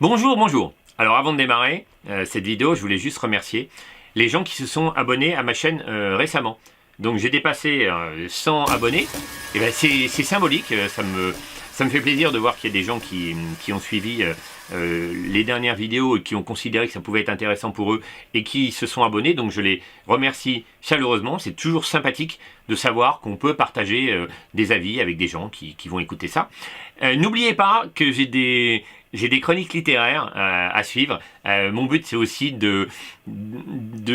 Bonjour, bonjour. Alors avant de démarrer cette vidéo, je voulais juste remercier les gens qui se sont abonnés à ma chaîne récemment. Donc j'ai dépassé 100 abonnés. Et ben c'est symbolique, ça me fait plaisir de voir qu'il y a des gens qui ont suivi les dernières vidéos et qui ont considéré que ça pouvait être intéressant pour eux et qui se sont abonnés. Donc je les remercie chaleureusement. C'est toujours sympathique de savoir qu'on peut partager des avis avec des gens qui vont écouter ça. N'oubliez pas que j'ai des chroniques littéraires à suivre. Mon but, c'est aussi de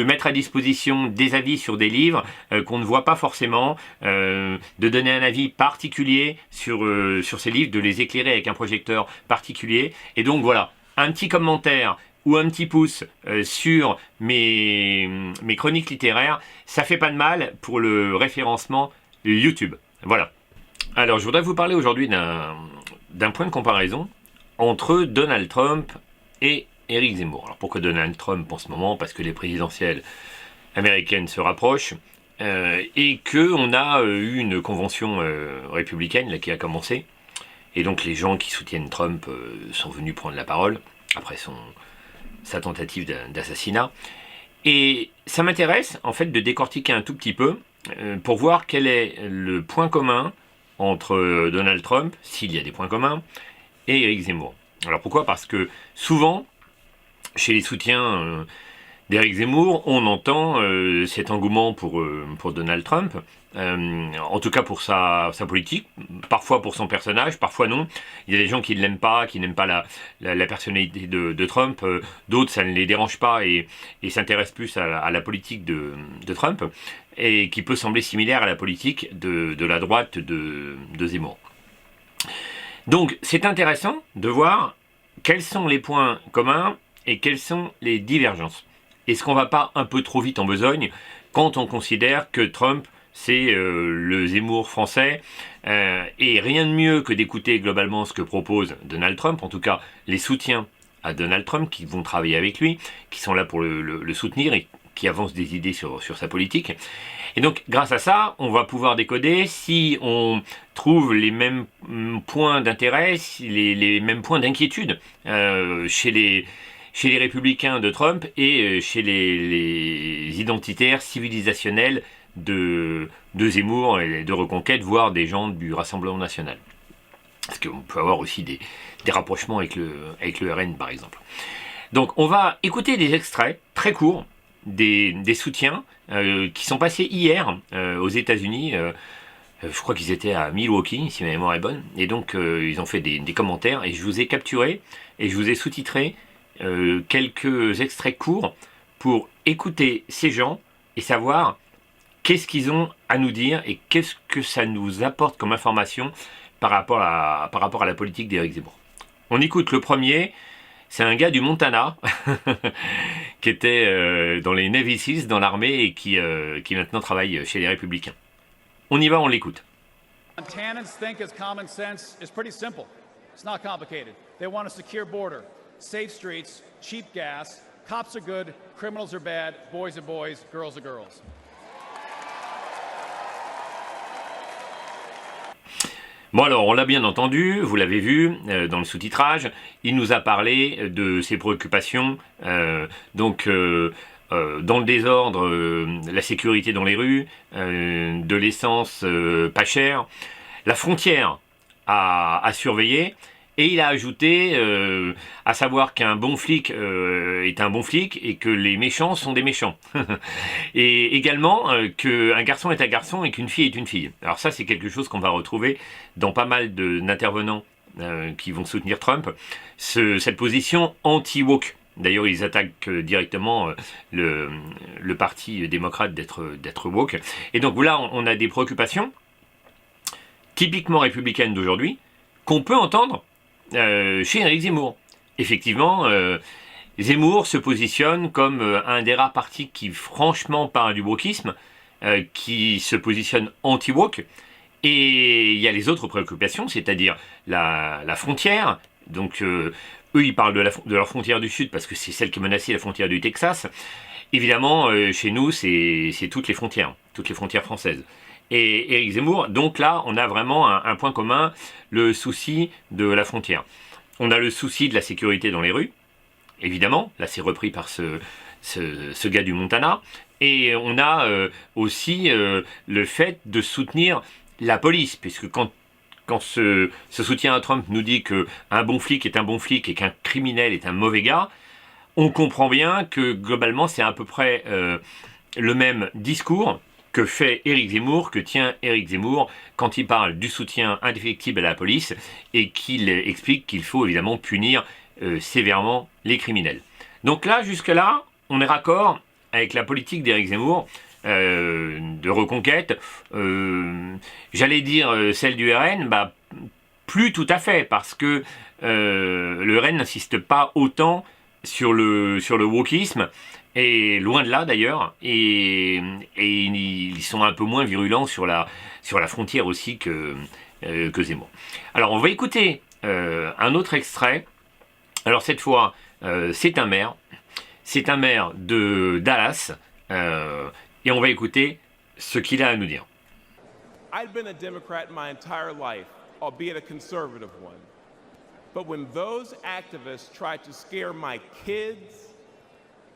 mettre à disposition des avis sur des livres qu'on ne voit pas forcément, de donner un avis particulier sur ces livres, de les éclairer avec un projecteur particulier. Et donc voilà, un petit commentaire ou un petit pouce sur mes chroniques littéraires, ça fait pas de mal pour le référencement YouTube. Voilà. Alors, je voudrais vous parler aujourd'hui d'un point de comparaison entre Donald Trump et Éric Zemmour. Alors pourquoi Donald Trump en ce moment? Parce que les présidentielles américaines se rapprochent et qu'on a eu une convention républicaine là, qui a commencé. Et donc les gens qui soutiennent Trump sont venus prendre la parole après sa tentative d'assassinat. Et ça m'intéresse en fait de décortiquer un tout petit peu pour voir quel est le point commun entre Donald Trump, s'il y a des points communs, et Éric Zemmour. Alors pourquoi? Parce que souvent, chez les soutiens d'Éric Zemmour, on entend cet engouement pour Donald Trump, en tout cas pour sa politique, parfois pour son personnage, parfois non. Il y a des gens qui ne l'aiment pas, qui n'aiment pas la personnalité de Trump, d'autres ça ne les dérange pas et s'intéressent plus à la politique de Trump, et qui peut sembler similaire à la politique de la droite de Zemmour. Donc c'est intéressant de voir quels sont les points communs et quelles sont les divergences. Est-ce qu'on ne va pas un peu trop vite en besogne quand on considère que Trump c'est le Zemmour français et rien de mieux que d'écouter globalement ce que propose Donald Trump, en tout cas les soutiens à Donald Trump qui vont travailler avec lui, qui sont là pour le soutenir et qui avancent des idées sur sa politique. Et donc, grâce à ça, on va pouvoir décoder si on trouve les mêmes points d'intérêt, les mêmes points d'inquiétude chez les républicains de Trump et chez les identitaires civilisationnels de Zemmour et de Reconquête, voire des gens du Rassemblement national. Parce qu'on peut avoir aussi des rapprochements avec le RN, par exemple. Donc, on va écouter des extraits très courts des soutiens qui sont passés hier aux États-Unis. Je crois qu'ils étaient à Milwaukee, si ma mémoire est bonne. Et donc, ils ont fait des commentaires et je vous ai capturé et je vous ai sous-titré quelques extraits courts pour écouter ces gens et savoir qu'est-ce qu'ils ont à nous dire et qu'est-ce que ça nous apporte comme information par rapport à la politique d'Éric Zemmour. On écoute le premier. C'est un gars du Montana qui était dans les Navy Seals, dans l'armée, et qui maintenant travaille chez les Républicains. On y va, on l'écoute. Montanans think as common sense is pretty simple. It's not complicated. They want a secure border, safe streets, cheap gas, cops are good, criminals are bad, boys are boys, girls are girls. Bon alors, on l'a bien entendu, vous l'avez vu dans le sous-titrage, il nous a parlé de ses préoccupations, dans le désordre, la sécurité dans les rues, de l'essence pas chère, la frontière à surveiller, et il a ajouté à savoir qu'un bon flic est un bon flic et que les méchants sont des méchants. Et également qu'un garçon est un garçon et qu'une fille est une fille. Alors ça, c'est quelque chose qu'on va retrouver dans pas mal d'intervenants qui vont soutenir Trump. Cette position anti-woke. D'ailleurs, ils attaquent directement le parti démocrate d'être woke. Et donc là, on a des préoccupations typiquement républicaines d'aujourd'hui qu'on peut entendre chez Éric Zemmour. Effectivement, Zemmour se positionne comme un des rares partis qui franchement parle du wokisme, qui se positionne anti-woke, et il y a les autres préoccupations, c'est-à-dire la frontière. Donc eux, ils parlent de leur frontière du Sud parce que c'est celle qui menaçait la frontière du Texas. Évidemment, chez nous, c'est toutes les frontières françaises. Et Éric Zemmour, donc là, on a vraiment un point commun, le souci de la frontière. On a le souci de la sécurité dans les rues, évidemment, là c'est repris par ce gars du Montana, et on a aussi le fait de soutenir la police, puisque quand ce soutien à Trump nous dit qu'un bon flic est un bon flic et qu'un criminel est un mauvais gars, on comprend bien que globalement c'est à peu près le même discours que fait Éric Zemmour, que tient Éric Zemmour quand il parle du soutien indéfectible à la police et qu'il explique qu'il faut évidemment punir sévèrement les criminels. Donc là, jusque-là, on est raccord avec la politique d'Éric Zemmour de reconquête. J'allais dire celle du RN, plus tout à fait, parce que le RN n'insiste pas autant sur le wokisme, et loin de là d'ailleurs, et ils sont un peu moins virulents sur la frontière aussi que Zemmour. Alors on va écouter un autre extrait. Alors cette fois, c'est un maire de Dallas, et on va écouter ce qu'il a à nous dire. I'd been a Democrat my entire life, albeit a conservative one. But when those activists tried to scare my kids,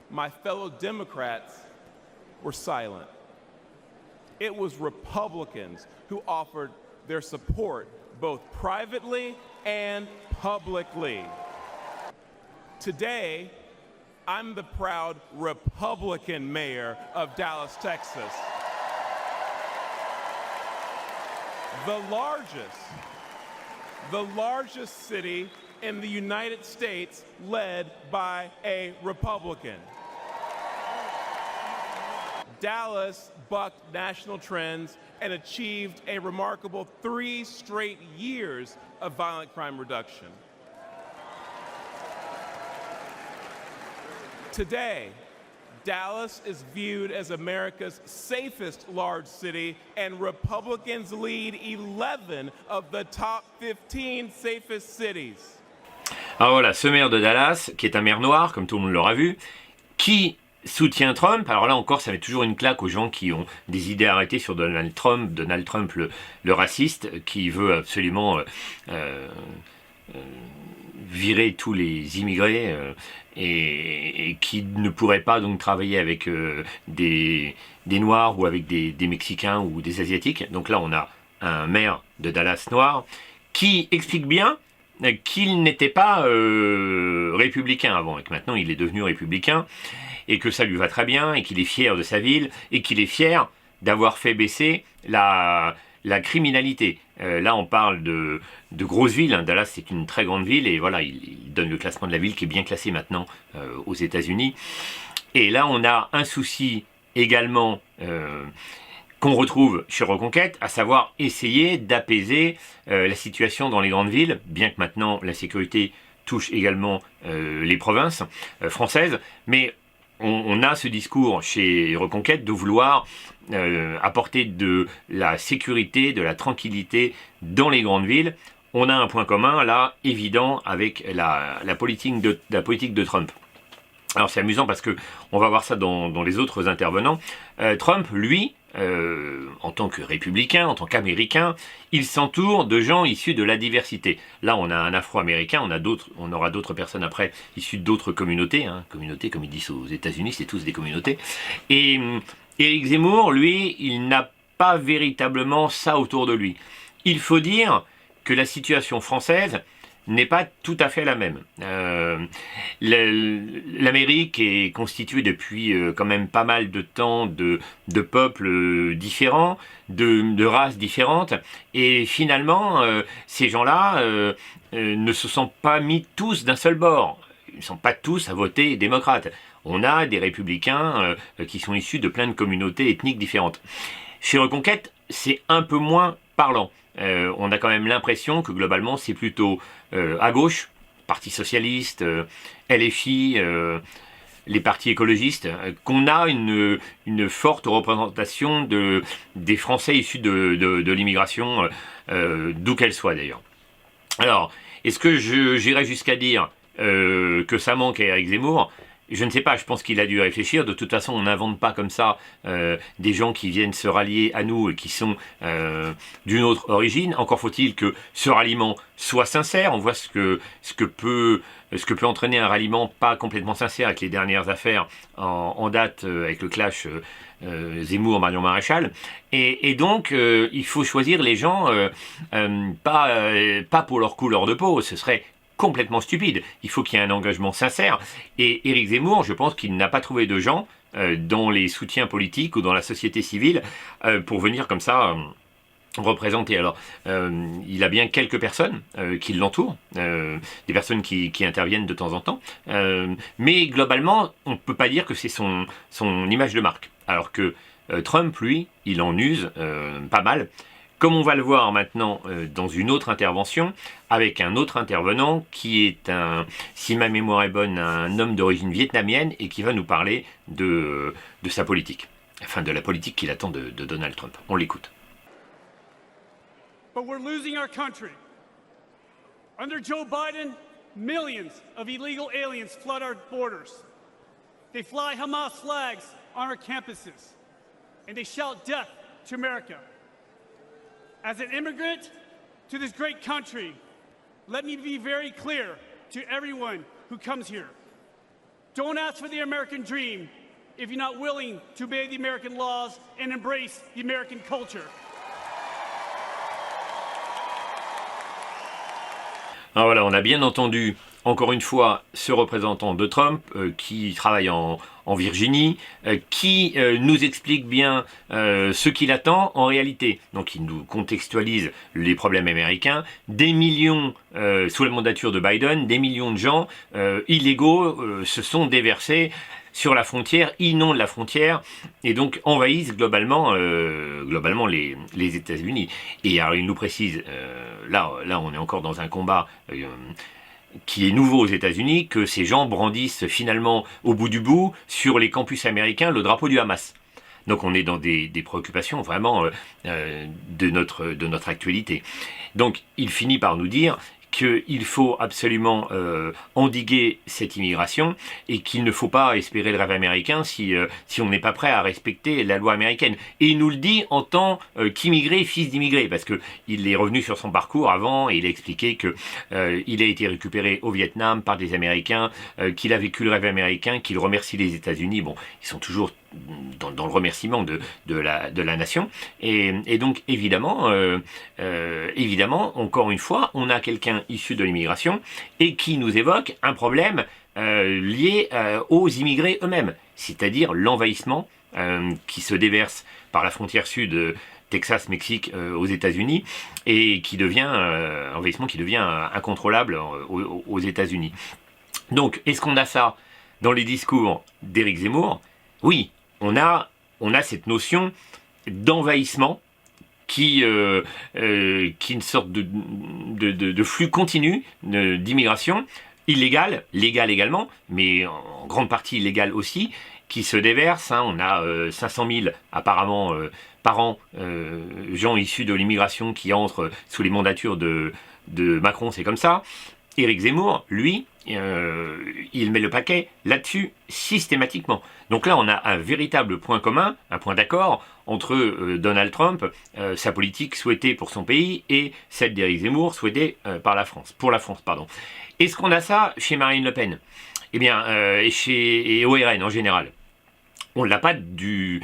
my fellow Democrats were silent. It was Republicans who offered their support both privately and publicly. Today, I'm the proud Republican mayor of Dallas, Texas. The largest city in the United States led by a Republican. Dallas bucked national trends and achieved a remarkable 3 straight years of violent crime reduction. Today, Dallas is viewed as America's safest large city, and Republicans lead 11 of the top 15 safest cities. Alors voilà, ce maire de Dallas, qui est un maire noir, comme tout le monde l'aura vu, qui soutient Trump. Alors là encore, ça met toujours une claque aux gens qui ont des idées arrêtées sur Donald Trump, le raciste, qui veut absolument virer tous les immigrés et qui ne pourrait pas donc travailler avec des Noirs ou avec des Mexicains ou des Asiatiques. Donc là, on a un maire de Dallas noir qui explique bien qu'il n'était pas républicain avant et que maintenant il est devenu républicain et que ça lui va très bien et qu'il est fier de sa ville et qu'il est fier d'avoir fait baisser la criminalité. Là, on parle de grosses villes. Hein. Dallas, c'est une très grande ville et voilà, il donne le classement de la ville qui est bien classé maintenant aux États-Unis. Et là, on a un souci également qu'on retrouve chez Reconquête, à savoir essayer d'apaiser la situation dans les grandes villes, bien que maintenant la sécurité touche également les provinces françaises, mais on a ce discours chez Reconquête de vouloir apporter de la sécurité, de la tranquillité dans les grandes villes. On a un point commun là, évident, avec la politique de Trump. Alors c'est amusant parce que on va voir ça dans les autres intervenants. Trump, lui, en tant que républicain, en tant qu'américain, il s'entoure de gens issus de la diversité. Là, on a un afro-américain, on aura d'autres personnes après issues d'autres communautés. Communautés, comme ils disent aux États-Unis, c'est tous des communautés. Et Éric Zemmour, lui, il n'a pas véritablement ça autour de lui. Il faut dire que la situation française n'est pas tout à fait la même. L'Amérique est constituée depuis quand même pas mal de temps de peuples différents, de races différentes, et finalement, ces gens-là ne se sont pas mis tous d'un seul bord. Ils ne sont pas tous à voter démocrate. On a des républicains qui sont issus de plein de communautés ethniques différentes. Chez Reconquête, c'est un peu moins parlant. On a quand même l'impression que globalement c'est plutôt à gauche, Parti Socialiste, LFI, les partis écologistes, qu'on a une forte représentation des Français issus de l'immigration, d'où qu'elle soit d'ailleurs. Alors, est-ce que j'irais jusqu'à dire que ça manque à Éric Zemmour ? je ne sais pas, je pense qu'il a dû réfléchir. De toute façon, on n'invente pas comme ça des gens qui viennent se rallier à nous et qui sont d'une autre origine. Encore faut-il que ce ralliement soit sincère. On voit ce que peut entraîner un ralliement pas complètement sincère avec les dernières affaires en date, avec le clash Zemmour-Marion Maréchal. Et donc, il faut choisir les gens pas pour leur couleur de peau. Ce serait complètement stupide. Il faut qu'il y ait un engagement sincère. Et Éric Zemmour, je pense qu'il n'a pas trouvé de gens dans les soutiens politiques ou dans la société civile pour venir comme ça représenter. Alors, il a bien quelques personnes qui l'entourent, des personnes qui interviennent de temps en temps, mais globalement, on ne peut pas dire que c'est son image de marque. Alors que Trump, lui, il en use pas mal. Comme on va le voir maintenant dans une autre intervention, avec un autre intervenant qui est si ma mémoire est bonne, un homme d'origine vietnamienne et qui va nous parler de sa politique. Enfin, de la politique qu'il attend de Donald Trump. On l'écoute. But we're losing our country. Under Joe Biden, millions of illegal aliens flood our borders. They fly Hamas flags on our campuses, and they shout death to America. As an immigrant to this great country, let me be very clear to everyone who comes here. Don't ask for the American dream if you're not willing to obey the American laws and embrace the American culture. Alors voilà, on a bien entendu, encore une fois, ce représentant de Trump qui travaille en Virginie, qui nous explique bien ce qu'il attend en réalité. Donc il nous contextualise les problèmes américains, des millions, sous la mandature de Biden, des millions de gens illégaux se sont déversés sur la frontière, inondent la frontière et donc envahissent globalement les États-Unis. Et alors il nous précise, là on est encore dans un combat qui est nouveau aux États-Unis, que ces gens brandissent finalement au bout du bout sur les campus américains le drapeau du Hamas. Donc on est dans des préoccupations vraiment de notre actualité. Donc il finit par nous dire qu'il faut absolument endiguer cette immigration et qu'il ne faut pas espérer le rêve américain si on n'est pas prêt à respecter la loi américaine. Et il nous le dit en tant qu'immigré, fils d'immigré, parce qu'il est revenu sur son parcours avant et il a expliqué qu'il a été récupéré au Vietnam par des Américains, qu'il a vécu le rêve américain, qu'il remercie les États-Unis. Bon, ils sont toujours dans le remerciement de la nation. Et donc, évidemment, encore une fois, on a quelqu'un issu de l'immigration et qui nous évoque un problème lié aux immigrés eux-mêmes, c'est-à-dire l'envahissement qui se déverse par la frontière sud Texas-Mexique aux États-Unis et qui devient envahissement qui devient incontrôlable aux États-Unis. Donc, est-ce qu'on a ça dans les discours d'Éric Zemmour? Oui, on a cette notion d'envahissement qui une sorte de flux continu d'immigration illégale, légale également, mais en grande partie illégale aussi, qui se déverse. On a 500 000 apparemment par an gens issus de l'immigration qui entrent sous les mandatures de Macron, c'est comme ça. Éric Zemmour, lui, il met le paquet là-dessus systématiquement. Donc là, on a un véritable point commun, un point d'accord entre Donald Trump, sa politique souhaitée pour son pays, et celle d'Éric Zemmour souhaitée pour la France. Est-ce qu'on a ça chez Marine Le Pen? Eh bien, et au RN en général. On ne l'a pas d'une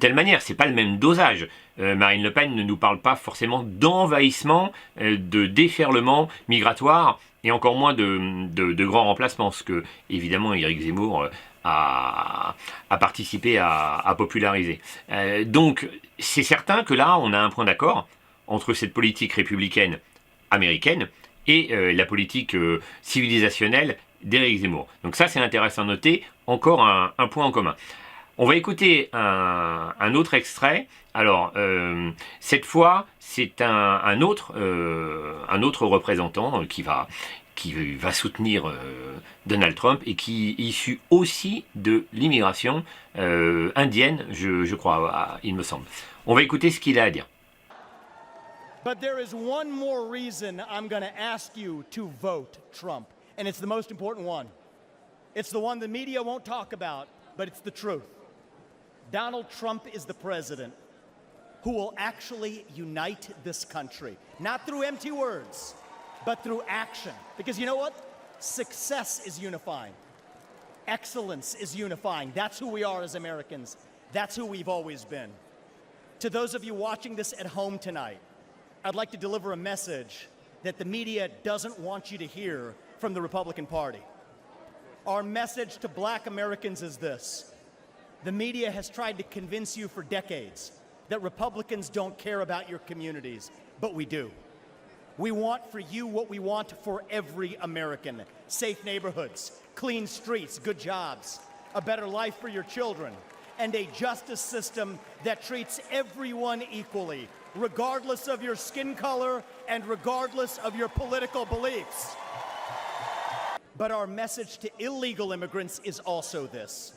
telle manière, c'est pas le même dosage. Marine Le Pen ne nous parle pas forcément d'envahissement, de déferlement migratoire, et encore moins de grands remplacements, ce que, évidemment, Éric Zemmour a participé à populariser. Donc, c'est certain que là, on a un point d'accord entre cette politique républicaine américaine et la politique civilisationnelle d'Éric Zemmour. Donc ça, c'est intéressant à noter, encore un point en commun. On va écouter un autre extrait. Alors, cette fois, c'est un autre représentant qui va soutenir Donald Trump et qui est issu aussi de l'immigration indienne, je crois, il me semble. On va écouter ce qu'il a à dire. But there is one more reason I'm going to ask you to vote Trump, and it's the most important one. It's the one the media won't talk about, but it's the truth. Donald Trump is the president who will actually unite this country, not through empty words, but through action. Because you know what? Success is unifying. Excellence is unifying. That's who we are as Americans. That's who we've always been. To those of you watching this at home tonight, I'd like to deliver a message that the media doesn't want you to hear from the Republican Party. Our message to Black Americans is this: the media has tried to convince you for decades that Republicans don't care about your communities, but we do. We want for you what we want for every American: safe neighborhoods, clean streets, good jobs, a better life for your children, and a justice system that treats everyone equally, regardless of your skin color and regardless of your political beliefs. But our message to illegal immigrants is also this: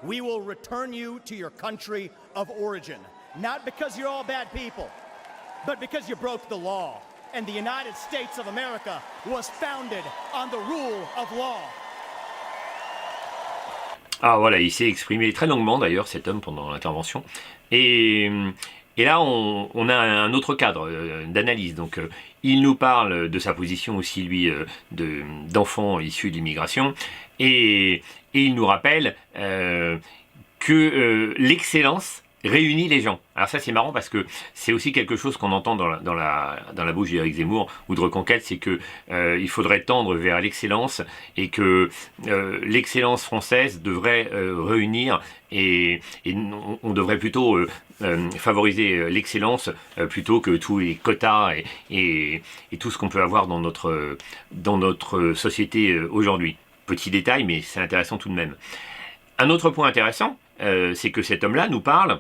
we will return you to your country of origin, not because you're all bad people, but because you broke the law. And the United States of America was founded on the rule of law. Ah voilà, il s'est exprimé très longuement d'ailleurs, cet homme, pendant l'intervention. Et là, on a un autre cadre d'analyse. Donc, il nous parle de sa position aussi, lui, d'enfant issu de l'immigration. Et il nous rappelle que l'excellence réunit les gens. Alors ça, c'est marrant parce que c'est aussi quelque chose qu'on entend dans la bouche d'Éric Zemmour ou de Reconquête, c'est que il faudrait tendre vers l'excellence et que l'excellence française devrait réunir et on devrait plutôt favoriser l'excellence plutôt que tous les quotas et tout ce qu'on peut avoir dans notre société aujourd'hui. Petit détail, mais c'est intéressant tout de même. Un autre point intéressant, c'est que cet homme-là nous parle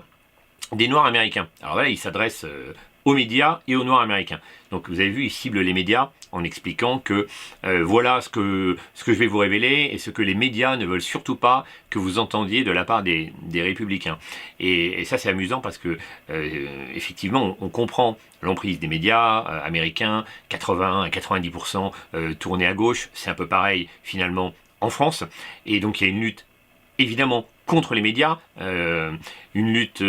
des Noirs américains. Alors voilà, il s'adresse aux médias et aux Noirs américains. Donc vous avez vu, il cible les médias en expliquant que voilà ce que je vais vous révéler et ce que les médias ne veulent surtout pas que vous entendiez de la part des républicains. Et ça, c'est amusant parce que effectivement, on comprend l'emprise des médias américains, 80 à 90% tournés à gauche. C'est un peu pareil finalement en France. Et donc il y a une lutte évidemment contre les médias, une lutte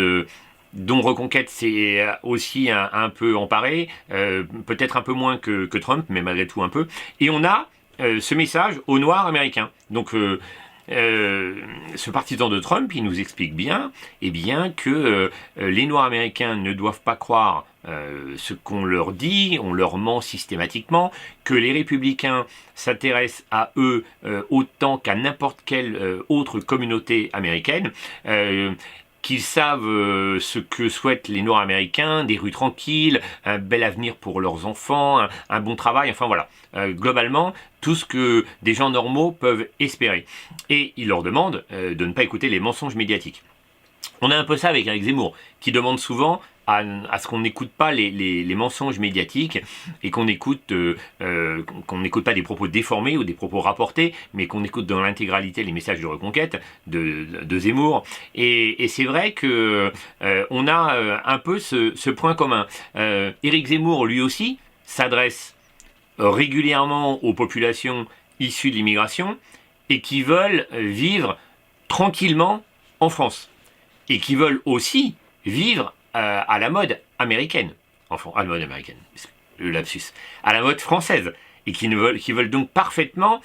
dont Reconquête s'est aussi un peu emparé, peut-être un peu moins que Trump, mais malgré tout un peu. Et on a ce message aux Noirs américains. Donc ce partisan de Trump, il nous explique bien, que les Noirs américains ne doivent pas croire ce qu'on leur dit, on leur ment systématiquement, que les républicains s'intéressent à eux autant qu'à n'importe quelle autre communauté américaine, qu'ils savent ce que souhaitent les Noirs américains, des rues tranquilles, un bel avenir pour leurs enfants, un bon travail, enfin voilà. Globalement, tout ce que des gens normaux peuvent espérer. Et il leur demande de ne pas écouter les mensonges médiatiques. On a un peu ça avec Éric Zemmour, qui demande souvent à ce qu'on n'écoute pas les mensonges médiatiques et qu'on n'écoute pas des propos déformés ou des propos rapportés, mais qu'on écoute dans l'intégralité les messages de Reconquête de Zemmour. Et c'est vrai que on a un peu ce point commun. Éric Zemmour, lui aussi, s'adresse régulièrement aux populations issues de l'immigration et qui veulent vivre tranquillement en France et qui veulent aussi vivre à la mode américaine, enfin à la mode américaine, le lapsus, à la mode française, et qui veulent donc parfaitement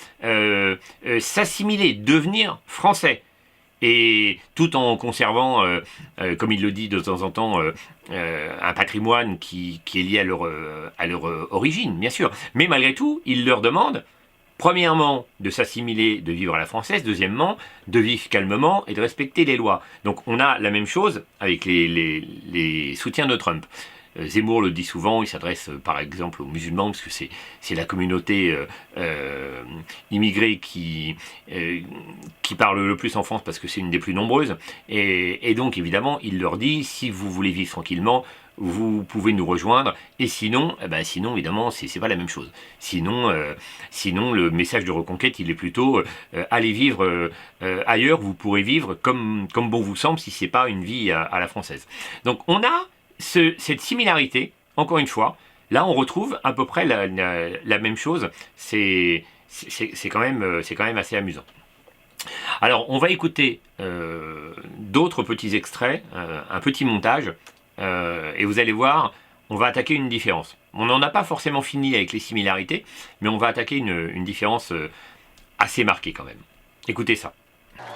s'assimiler, devenir français, et tout en conservant, comme il le dit de temps en temps, un patrimoine qui est lié à leur origine, bien sûr. Mais malgré tout, il leur demande, premièrement, de s'assimiler, de vivre à la française. Deuxièmement, de vivre calmement et de respecter les lois. Donc on a la même chose avec les soutiens de Trump. Zemmour le dit souvent, il s'adresse par exemple aux musulmans, parce que c'est la communauté immigrée qui parle le plus en France, parce que c'est une des plus nombreuses. Et donc évidemment, il leur dit, si vous voulez vivre tranquillement, vous pouvez nous rejoindre, et sinon évidemment, c'est pas la même chose. Sinon, le message de Reconquête, il est plutôt allez vivre ailleurs, vous pourrez vivre comme bon vous semble, si c'est pas une vie à la française. Donc on a cette similarité, encore une fois, là on retrouve à peu près la même chose, c'est quand même assez amusant. Alors, on va écouter d'autres petits extraits, un petit montage, et vous allez voir, on va attaquer une différence. On n'en a pas forcément fini avec les similarités, mais on va attaquer une différence assez marquée quand même. Écoutez ça.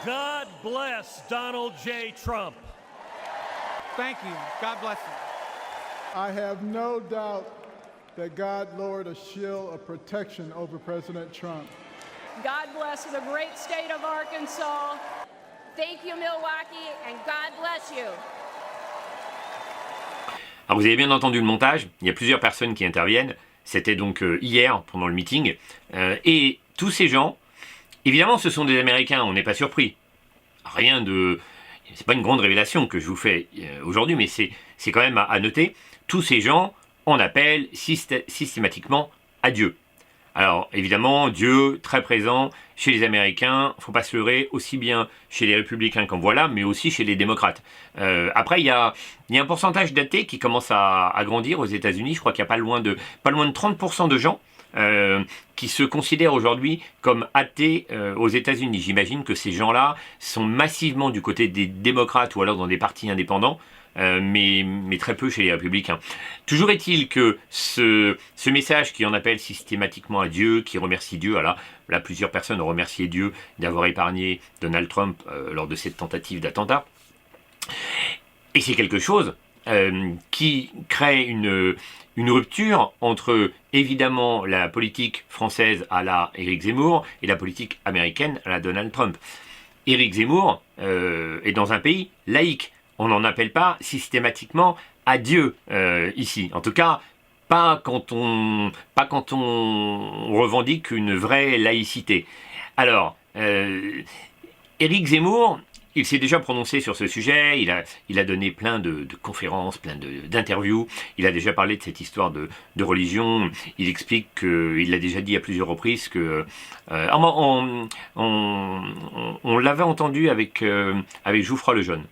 God bless Donald J. Trump. Thank you. God bless you. I have no doubt that God lowered a shield of protection over President Trump. God bless the great state of Arkansas. Thank you, Milwaukee, and God bless you. Alors vous avez bien entendu le montage, il y a plusieurs personnes qui interviennent. C'était donc hier pendant le meeting. Et tous ces gens, évidemment ce sont des Américains, on n'est pas surpris. Rien de... C'est pas une grande révélation que je vous fais aujourd'hui, mais c'est quand même à noter. Tous ces gens, on appelle systématiquement à Dieu. Alors évidemment, Dieu, très présent chez les Américains, faut pas se leurrer, aussi bien chez les républicains qu'en voilà, mais aussi chez les démocrates. Après, il y a un pourcentage d'athées qui commence à grandir aux États-Unis. Je crois qu'il y a pas loin de 30% de gens qui se considèrent aujourd'hui comme athées aux États-Unis. J'imagine que ces gens-là sont massivement du côté des démocrates ou alors dans des partis indépendants. Mais très peu chez les républicains. Toujours est-il que ce message qui en appelle systématiquement à Dieu, qui remercie Dieu, là plusieurs personnes ont remercié Dieu d'avoir épargné Donald Trump lors de cette tentative d'attentat. Et c'est quelque chose qui crée une rupture entre évidemment la politique française à la Éric Zemmour et la politique américaine à la Donald Trump. Éric Zemmour est dans un pays laïque. On n'en appelle pas systématiquement à Dieu ici. En tout cas, pas quand on revendique une vraie laïcité. Alors, Éric Zemmour, il s'est déjà prononcé sur ce sujet, il a donné plein de conférences, plein d'interviews, il a déjà parlé de cette histoire de religion, il explique qu'il l'a déjà dit à plusieurs reprises que... on l'avait entendu avec Jouffroy le Jeune.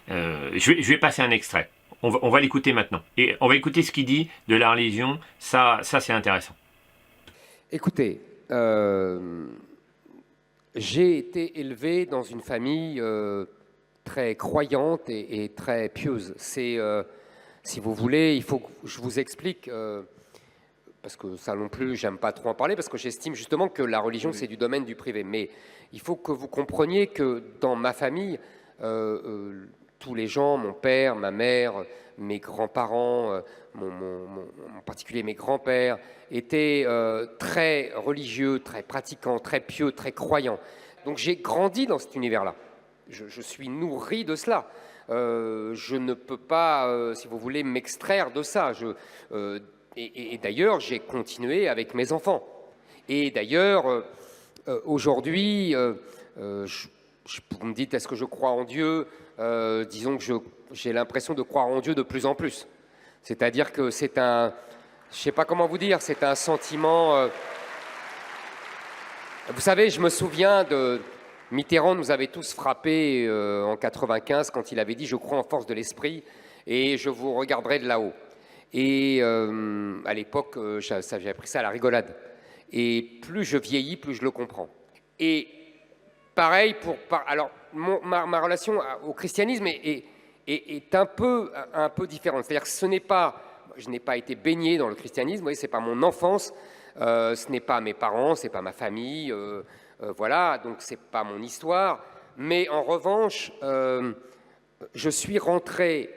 Je vais passer un extrait. On va l'écouter maintenant. Et on va écouter ce qu'il dit de la religion. Ça c'est intéressant. Écoutez, j'ai été élevé dans une famille très croyante et très pieuse. C'est, si vous voulez, il faut que je vous explique, parce que ça non plus, j'aime pas trop en parler, parce que j'estime justement que la religion, c'est du domaine du privé. Mais il faut que vous compreniez que dans ma famille, tous les gens, mon père, ma mère, mes grands-parents, en particulier mes grands-pères, étaient très religieux, très pratiquants, très pieux, très croyants. Donc j'ai grandi dans cet univers-là. Je suis nourri de cela. Je ne peux pas, si vous voulez, m'extraire de ça. Et d'ailleurs, j'ai continué avec mes enfants. Et d'ailleurs, aujourd'hui, vous me dites, est-ce que je crois en Dieu ? Disons que j'ai l'impression de croire en Dieu de plus en plus. C'est-à-dire que c'est un... Je ne sais pas comment vous dire, c'est un sentiment... Vous savez, je me souviens de... Mitterrand nous avait tous frappés en 95 quand il avait dit « Je crois en force de l'esprit et je vous regarderai de là-haut ». Et à l'époque, j'avais pris ça à la rigolade. Et plus je vieillis, plus je le comprends. Et pareil alors, ma relation au christianisme est un peu différente. C'est-à-dire que je n'ai pas été baigné dans le christianisme, vous voyez, ce n'est pas mon enfance, ce n'est pas mes parents, ce n'est pas ma famille, voilà, donc ce n'est pas mon histoire. Mais en revanche, je suis rentré,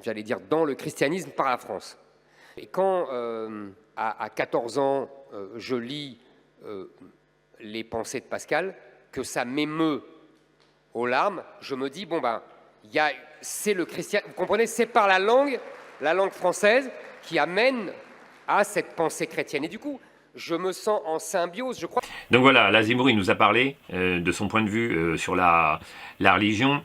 j'allais dire, dans le christianisme par la France. Et quand, à 14 ans, je lis les pensées de Pascal, que ça m'émeut aux larmes, je me dis, bon ben, c'est le christianisme, vous comprenez, c'est par la langue française qui amène à cette pensée chrétienne. Et du coup, je me sens en symbiose, je crois. Donc voilà, là, Zemmour, il nous a parlé de son point de vue sur la religion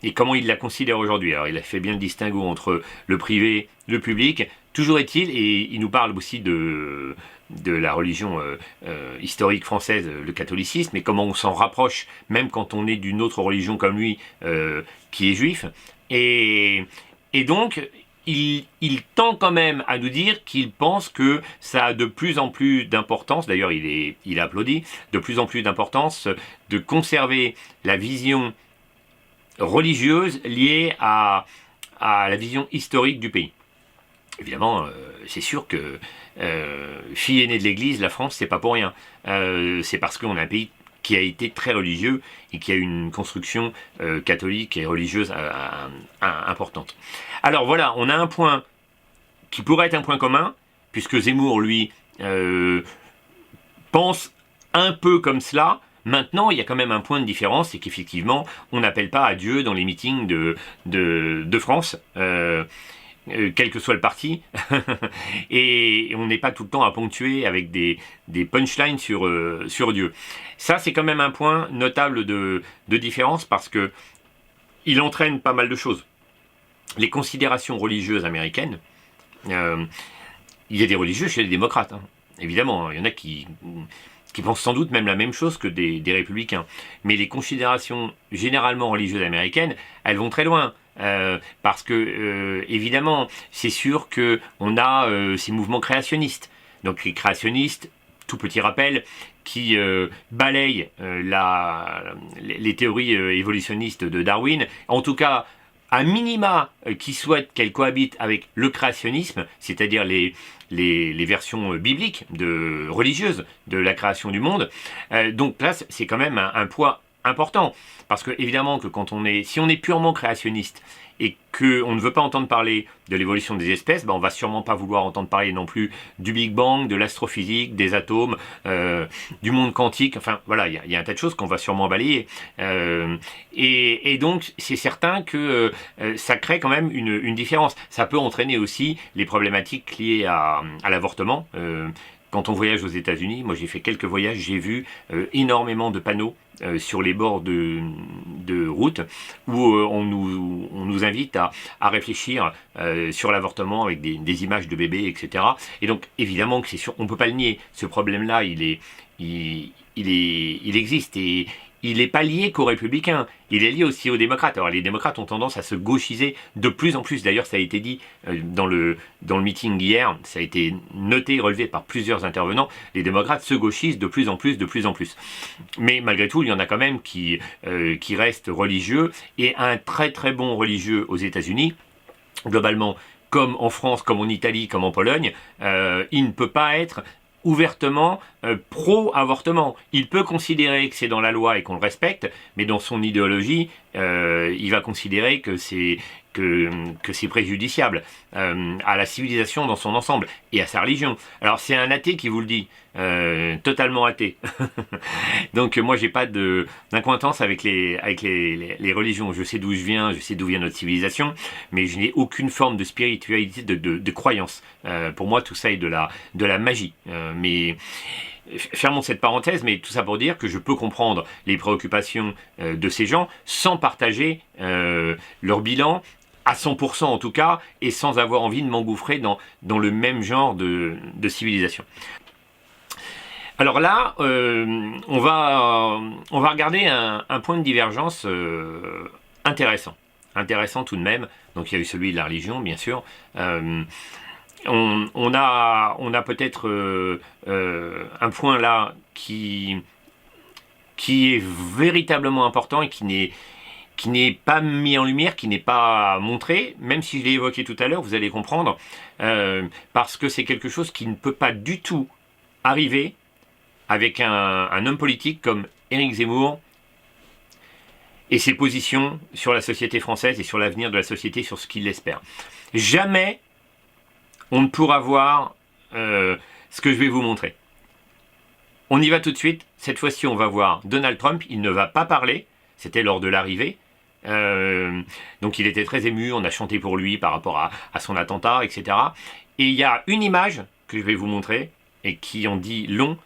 et comment il la considère aujourd'hui. Alors, il a fait bien le distinguo entre le privé, le public. Toujours est-il, et il nous parle aussi de la religion historique française, le catholicisme, et comment on s'en rapproche, même quand on est d'une autre religion comme lui, qui est juif. Et donc, il tend quand même à nous dire qu'il pense que ça a de plus en plus d'importance, d'ailleurs il applaudit, de plus en plus d'importance de conserver la vision religieuse liée à la vision historique du pays. Évidemment, c'est sûr que fille aînée de l'Église, la France, c'est pas pour rien. C'est parce qu'on a un pays qui a été très religieux et qui a une construction catholique et religieuse importante. Alors voilà, on a un point qui pourrait être un point commun, puisque Zemmour, lui, pense un peu comme cela. Maintenant, il y a quand même un point de différence, c'est qu'effectivement, on n'appelle pas à Dieu dans les meetings de France. Quel que soit le parti, et on n'est pas tout le temps à ponctuer avec des punchlines sur Dieu. Ça, c'est quand même un point notable de différence, parce que il entraîne pas mal de choses. Les considérations religieuses américaines, il y a des religieux chez les démocrates, hein. Évidemment, il y en a qui pensent sans doute même la même chose que des républicains. Mais les considérations généralement religieuses américaines, elles vont très loin. Parce que évidemment, c'est sûr que on a ces mouvements créationnistes. Donc les créationnistes, tout petit rappel, qui balayent les théories évolutionnistes de Darwin, en tout cas à minima qui souhaitent qu'elles cohabitent avec le créationnisme, c'est-à-dire les versions bibliques religieuses de la création du monde. Donc là, c'est quand même un poids important, parce que évidemment que si on est purement créationniste et qu'on ne veut pas entendre parler de l'évolution des espèces, on va sûrement pas vouloir entendre parler non plus du Big Bang, de l'astrophysique, des atomes, du monde quantique. Enfin voilà, il y a un tas de choses qu'on va sûrement balayer. Et donc c'est certain que ça crée quand même une différence. Ça peut entraîner aussi les problématiques liées à l'avortement. Quand on voyage aux États-Unis, moi j'ai fait quelques voyages, j'ai vu énormément de panneaux sur les bords de route où on nous invite à réfléchir sur l'avortement avec des images de bébés, etc. Et donc évidemment que c'est sûr, on ne peut pas le nier, ce problème-là il existe, et il n'est pas lié qu'aux républicains, il est lié aussi aux démocrates. Alors les démocrates ont tendance à se gauchiser de plus en plus, d'ailleurs ça a été dit dans le meeting hier, ça a été noté, relevé par plusieurs intervenants, les démocrates se gauchisent de plus en plus. Mais malgré tout, il y en a quand même qui restent religieux, et un très très bon religieux aux États-Unis, globalement, comme en France, comme en Italie, comme en Pologne, il ne peut pas être ouvertement pro-avortement. Il peut considérer que c'est dans la loi et qu'on le respecte, mais dans son idéologie, il va considérer que c'est préjudiciable à la civilisation dans son ensemble et à sa religion. Alors c'est un athée qui vous le dit, totalement athée. Donc moi j'ai pas d'incointance avec les religions. Je sais d'où je viens, je sais d'où vient notre civilisation, mais je n'ai aucune forme de spiritualité, de croyance. Pour moi tout ça est de la magie. Mais fermons cette parenthèse, mais tout ça pour dire que je peux comprendre les préoccupations de ces gens sans partager leur bilan à 100% en tout cas, et sans avoir envie de m'engouffrer dans le même genre de civilisation. Alors là, on va regarder un point de divergence intéressant tout de même. Donc il y a eu celui de la religion, bien sûr. On a peut-être un point là qui est véritablement important et qui n'est pas mis en lumière, qui n'est pas montré, même si je l'ai évoqué tout à l'heure, vous allez comprendre, parce que c'est quelque chose qui ne peut pas du tout arriver avec un homme politique comme Éric Zemmour et ses positions sur la société française et sur l'avenir de la société, sur ce qu'il espère. Jamais on ne pourra voir ce que je vais vous montrer. On y va tout de suite. Cette fois-ci, on va voir Donald Trump. Il ne va pas parler. C'était lors de l'arrivée. Donc il était très ému. On a chanté pour lui par rapport à son attentat, etc. Et il y a une image que je vais vous montrer et qui en dit long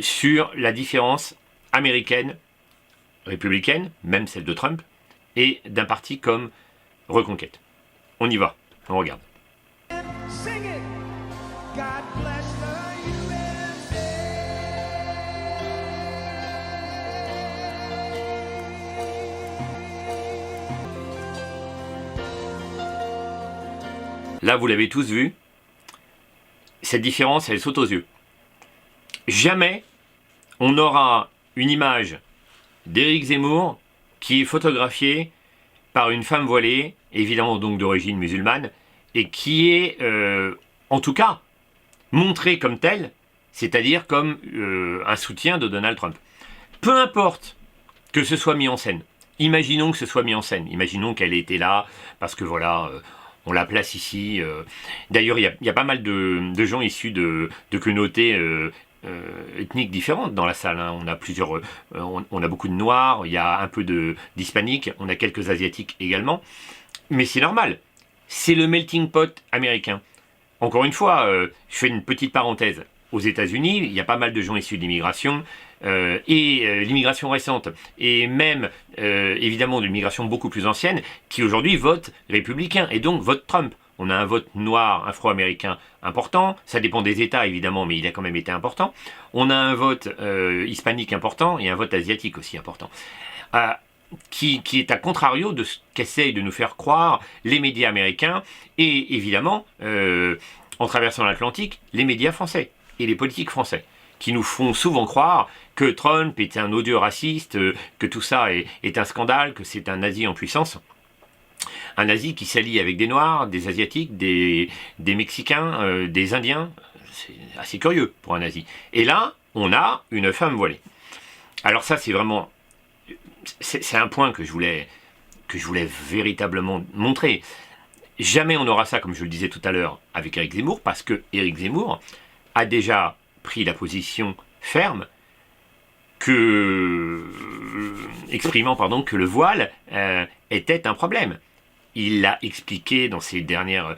sur la différence américaine, républicaine, même celle de Trump, et d'un parti comme Reconquête. On y va. On regarde. Sing it. God bless the USA. Là, vous l'avez tous vu, cette différence, elle saute aux yeux. Jamais on aura une image d'Éric Zemmour qui est photographiée par une femme voilée, évidemment donc d'origine musulmane, et qui est, en tout cas, montrée comme telle, c'est-à-dire comme un soutien de Donald Trump. Peu importe que ce soit mis en scène. Imaginons que ce soit mis en scène. Imaginons qu'elle ait été là, parce que voilà, on la place ici. D'ailleurs, il y a pas mal de gens issus de communautés ethniques différentes dans la salle. Hein. On a plusieurs, on a beaucoup de noirs, il y a un peu d'hispaniques, on a quelques asiatiques également. Mais c'est normal. C'est le melting pot américain. Encore une fois, je fais une petite parenthèse. Aux États-Unis, il y a pas mal de gens issus de l'immigration, et l'immigration récente, et même évidemment de l'immigration beaucoup plus ancienne, qui aujourd'hui votent républicain, et donc votent Trump. On a un vote noir afro-américain important, ça dépend des États évidemment, mais il a quand même été important. On a un vote hispanique important, et un vote asiatique aussi important. Qui est à contrario de ce qu'essayent de nous faire croire les médias américains, et évidemment, en traversant l'Atlantique, les médias français et les politiques français, qui nous font souvent croire que Trump est un odieux raciste, que tout ça est un scandale, que c'est un nazi en puissance. Un nazi qui s'allie avec des Noirs, des Asiatiques, des Mexicains, des Indiens. C'est assez curieux pour un nazi. Et là, on a une femme voilée. Alors ça, c'est vraiment... C'est un point que je voulais véritablement montrer. Jamais on aura ça, comme je le disais tout à l'heure, avec Éric Zemmour, parce que Éric Zemmour a déjà pris la position ferme exprimant que le voile était un problème. Il l'a expliqué dans ses dernières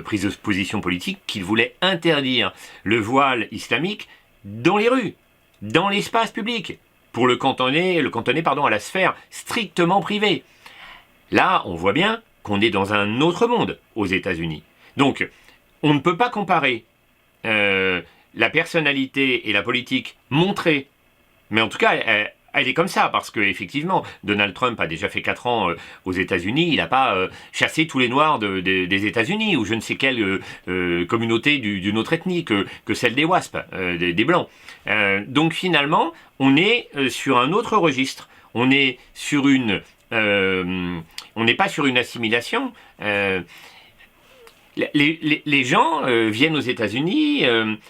prises de position politique qu'il voulait interdire le voile islamique dans les rues, dans l'espace public, pour le cantonner à la sphère strictement privée. Là, on voit bien qu'on est dans un autre monde aux États-Unis. Donc, on ne peut pas comparer la personnalité et la politique montrée, mais en tout cas, elle est comme ça, parce qu'effectivement, Donald Trump a déjà fait 4 ans aux États-Unis, il n'a pas chassé tous les Noirs des États-Unis, ou je ne sais quelle communauté d'une autre ethnie que celle des WASP, des Blancs. Donc finalement, on est sur un autre registre, on est sur on n'est pas sur une assimilation. Les gens viennent aux États-Unis,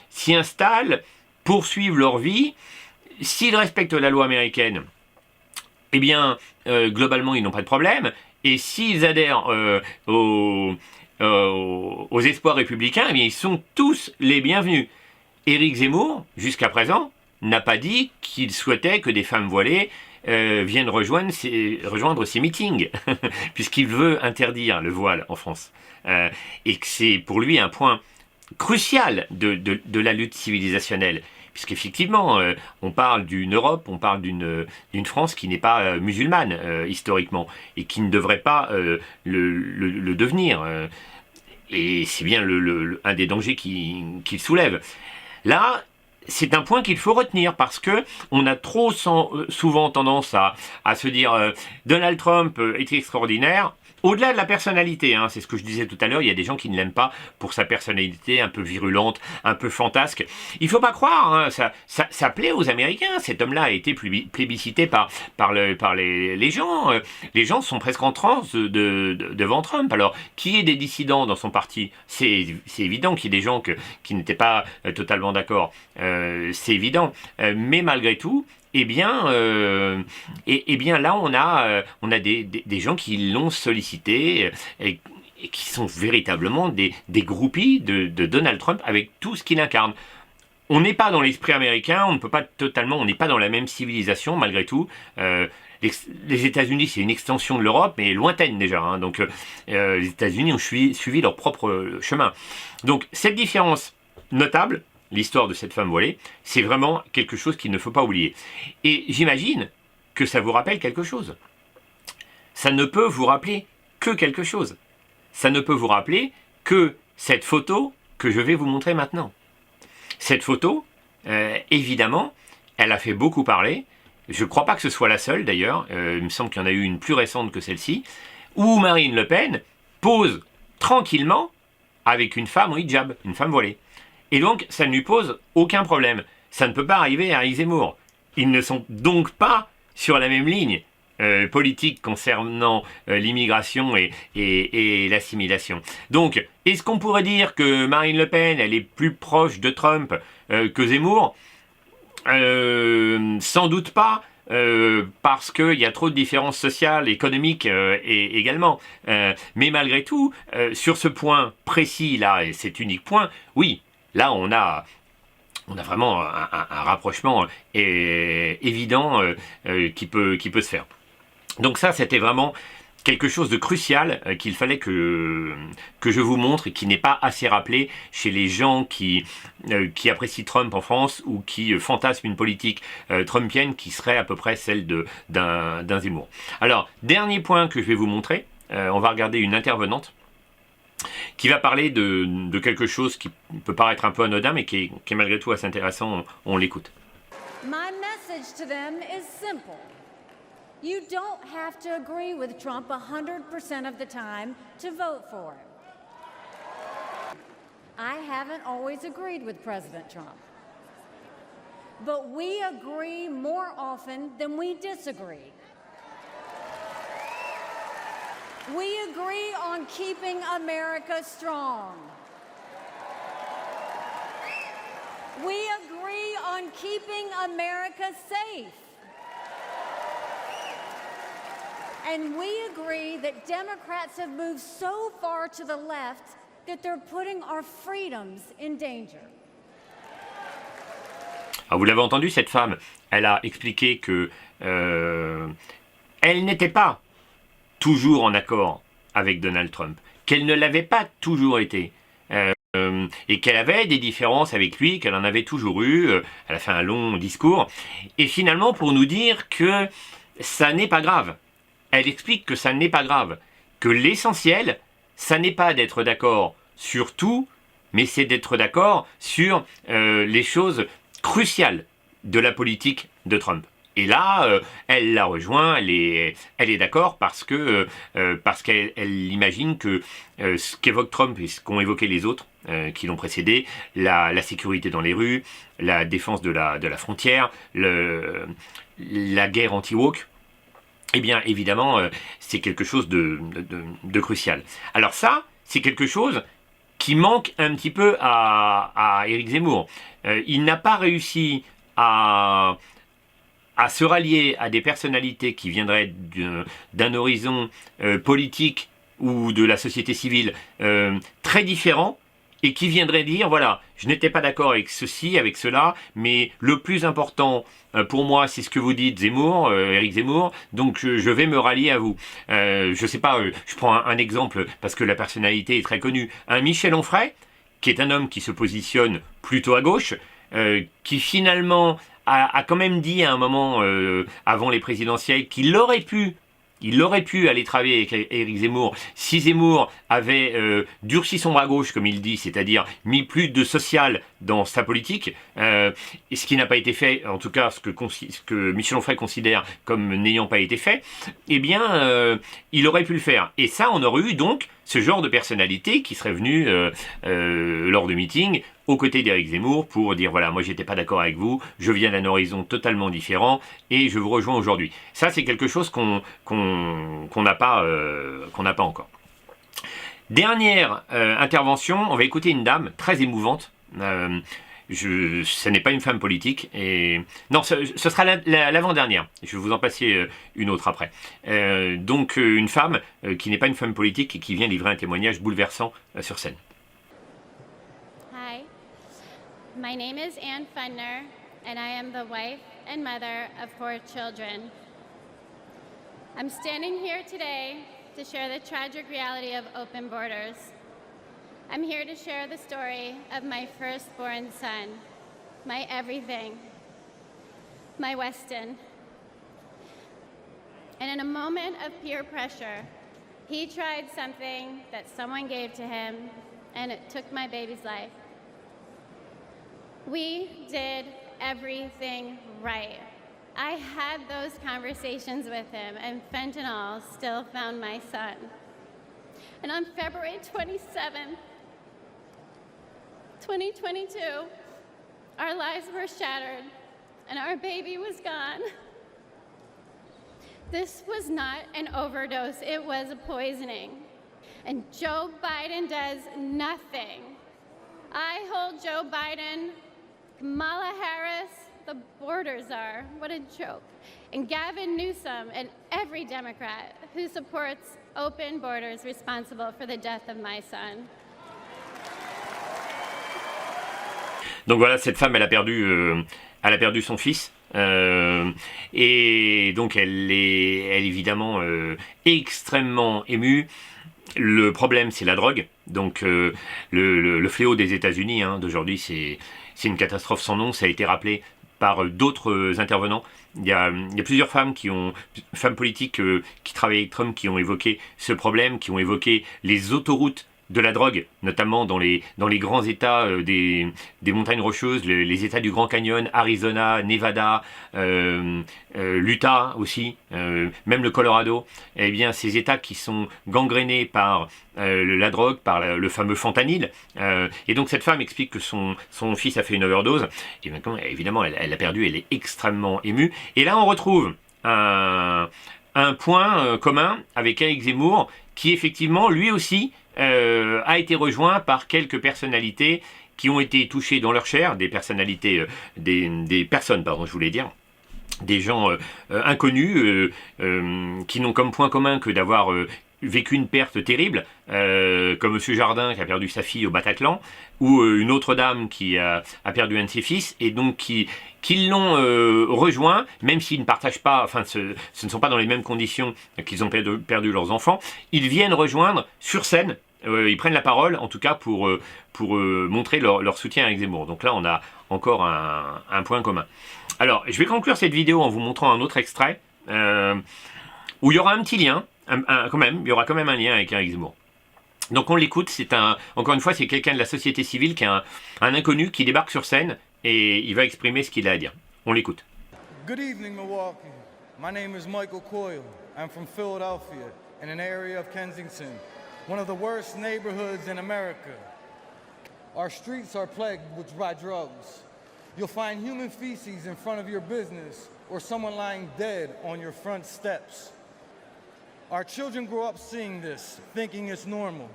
s'y installent, poursuivent leur vie. S'ils respectent la loi américaine, eh bien, globalement, ils n'ont pas de problème. Et s'ils adhèrent aux espoirs républicains, eh bien, ils sont tous les bienvenus. Éric Zemmour, jusqu'à présent, n'a pas dit qu'il souhaitait que des femmes voilées viennent rejoindre ces meetings, puisqu'il veut interdire le voile en France. Et que c'est pour lui un point crucial de la lutte civilisationnelle. Puisqu'effectivement, on parle d'une Europe, on parle d'une France qui n'est pas musulmane, historiquement, et qui ne devrait pas le devenir. Et c'est bien un des dangers qu'il soulève. Là, c'est un point qu'il faut retenir, parce que on a trop souvent tendance à se dire Donald Trump est extraordinaire. Au-delà de la personnalité, hein, c'est ce que je disais tout à l'heure, il y a des gens qui ne l'aiment pas pour sa personnalité un peu virulente, un peu fantasque. Il ne faut pas croire, hein, ça plaît aux Américains. Cet homme-là a été plébiscité par les gens. Les gens sont presque en transe devant Trump. Alors, qu'il y ait des dissidents dans son parti, c'est évident qu'il y ait des gens qui n'étaient pas totalement d'accord. C'est évident. Mais malgré tout, eh bien là, on a des gens qui l'ont sollicité et qui sont véritablement des groupies de Donald Trump avec tout ce qu'il incarne. On n'est pas dans l'esprit américain, on n'est pas dans la même civilisation malgré tout. Les États-Unis, c'est une extension de l'Europe, mais lointaine déjà. Hein, donc les États-Unis ont suivi leur propre chemin. Donc cette différence notable, l'histoire de cette femme voilée, c'est vraiment quelque chose qu'il ne faut pas oublier. Et j'imagine que ça vous rappelle quelque chose. Ça ne peut vous rappeler que quelque chose. Ça ne peut vous rappeler que cette photo que je vais vous montrer maintenant. Cette photo, évidemment, elle a fait beaucoup parler. Je ne crois pas que ce soit la seule d'ailleurs. Il me semble qu'il y en a eu une plus récente que celle-ci, où Marine Le Pen pose tranquillement avec une femme en hijab, une femme voilée. Et donc, ça ne lui pose aucun problème. Ça ne peut pas arriver à Éric Zemmour. Ils ne sont donc pas sur la même ligne politique concernant l'immigration et l'assimilation. Donc, est-ce qu'on pourrait dire que Marine Le Pen, elle est plus proche de Trump que Zemmour ? Sans doute pas. Parce qu'il y a trop de différences sociales, économiques et également. Mais malgré tout, sur ce point précis là, et cet unique point, oui, là on a vraiment un rapprochement évident qui peut se faire. Donc ça, c'était vraiment quelque chose de crucial qu'il fallait que je vous montre et qui n'est pas assez rappelé chez les gens qui apprécient Trump en France ou qui fantasment une politique trumpienne qui serait à peu près celle d'un Zemmour. Alors, dernier point que je vais vous montrer, on va regarder une intervenante qui va parler de quelque chose qui peut paraître un peu anodin mais qui est malgré tout assez intéressant, on l'écoute. My message to them is simple. You don't have to agree with Trump 100% of the time to vote for him. I haven't always agreed with President Trump. But we agree more often than we disagree. We agree on keeping America strong. We agree on keeping America safe. And we agree that Democrats have moved so far to the left that they're putting our freedoms in danger. Alors vous l'avez entendu, cette femme, elle a expliqué que elle n'était pas toujours en accord avec Donald Trump, qu'elle ne l'avait pas toujours été, et qu'elle avait des différences avec lui, qu'elle en avait toujours eu. Elle a fait un long discours, et finalement pour nous dire que ça n'est pas grave. Elle explique que ça n'est pas grave, que l'essentiel, ça n'est pas d'être d'accord sur tout, mais c'est d'être d'accord sur les choses cruciale de la politique de Trump. Et là, elle la rejoint, elle est d'accord parce qu'elle imagine que ce qu'évoque Trump et ce qu'ont évoqué les autres qui l'ont précédé, la sécurité dans les rues, la défense de la frontière, la guerre anti-woke, eh bien évidemment, c'est quelque chose de crucial. Alors ça, c'est quelque chose qui manque un petit peu à Éric Zemmour. Il n'a pas réussi à se rallier à des personnalités qui viendraient d'un horizon politique ou de la société civile très différent, et qui viendraient dire, voilà, je n'étais pas d'accord avec ceci, avec cela, mais le plus important pour moi, c'est ce que vous dites, Zemmour, Éric Zemmour, donc je vais me rallier à vous. Je sais pas, je prends un exemple, parce que la personnalité est très connue. Un Michel Onfray, qui est un homme qui se positionne plutôt à gauche, qui finalement a quand même dit à un moment, avant les présidentielles, qu'il aurait pu aller travailler avec Éric Zemmour si Zemmour avait durci son bras gauche, comme il dit, c'est-à-dire mis plus de social dans sa politique, et ce qui n'a pas été fait, en tout cas ce que Michel Onfray considère comme n'ayant pas été fait, eh bien, il aurait pu le faire. Et ça, on aurait eu donc ce genre de personnalité qui serait venue lors de meetings aux côtés d'Éric Zemmour pour dire voilà, moi j'étais pas d'accord avec vous, je viens d'un horizon totalement différent et je vous rejoins aujourd'hui. Ça, c'est quelque chose qu'on n'a pas encore. Dernière intervention, on va écouter une dame très émouvante. Ce n'est pas une femme politique, et non, ce sera l'avant-dernière. Je vais vous en passer une autre après. Donc une femme qui n'est pas une femme politique et qui vient livrer un témoignage bouleversant sur scène. Hi, my name is Ann Fundner, and I am the wife and mother of 4 children. I'm standing here today to share the tragic reality of open borders. I'm here to share the story of my firstborn son, my everything, my Weston. And in a moment of peer pressure, he tried something that someone gave to him, and it took my baby's life. We did everything right. I had those conversations with him, and fentanyl still found my son. And on February 27th, 2022, our lives were shattered and our baby was gone. This was not an overdose, it was a poisoning. And Joe Biden does nothing. I hold Joe Biden, Kamala Harris, the border czar, what a joke, and Gavin Newsom and every Democrat who supports open borders responsible for the death of my son. Donc voilà, cette femme, elle a perdu son fils. Et donc elle est évidemment extrêmement émue. Le problème, c'est la drogue. Donc le fléau des États-Unis d'aujourd'hui, c'est une catastrophe sans nom. Ça a été rappelé par d'autres intervenants. Il y a plusieurs femmes politiques qui travaillent avec Trump, qui ont évoqué ce problème, qui ont évoqué les autoroutes de la drogue, notamment dans les grands états des montagnes rocheuses, les états du Grand Canyon, Arizona, Nevada, l'Utah aussi, même le Colorado. Eh bien, ces états qui sont gangrénés par la drogue, par le fameux fentanyl. Et donc cette femme explique que son fils a fait une overdose. Et maintenant, évidemment, elle a perdu, elle est extrêmement émue. Et là, on retrouve un point commun avec Éric Zemmour, qui effectivement, lui aussi, a été rejoint par quelques personnalités qui ont été touchées dans leur chair, des personnalités, des personnes, je voulais dire, des gens inconnus, qui n'ont comme point commun que d'avoir vécu une perte terrible, comme M. Jardin qui a perdu sa fille au Bataclan, ou une autre dame qui a perdu un de ses fils, et donc qui l'ont rejoint, même s'ils ne partagent pas, enfin ce ne sont pas dans les mêmes conditions qu'ils ont perdu leurs enfants, ils viennent rejoindre sur scène. Ils prennent la parole, en tout cas pour montrer leur soutien à Éric Zemmour. Donc là, on a encore un point commun. Alors, je vais conclure cette vidéo en vous montrant un autre extrait, où il y aura un petit lien, il y aura quand même un lien avec Éric Zemmour. Donc on l'écoute, encore une fois, c'est quelqu'un de la société civile, qui est un inconnu, qui débarque sur scène, et il va exprimer ce qu'il a à dire. On l'écoute. Good evening, Milwaukee. My name is Michael Coyle. I'm from Philadelphia, in an area of Kensington, one of the worst neighborhoods in America. Our streets are plagued by drugs. You'll find human feces in front of your business or someone lying dead on your front steps. Our children grow up seeing this, thinking it's normal.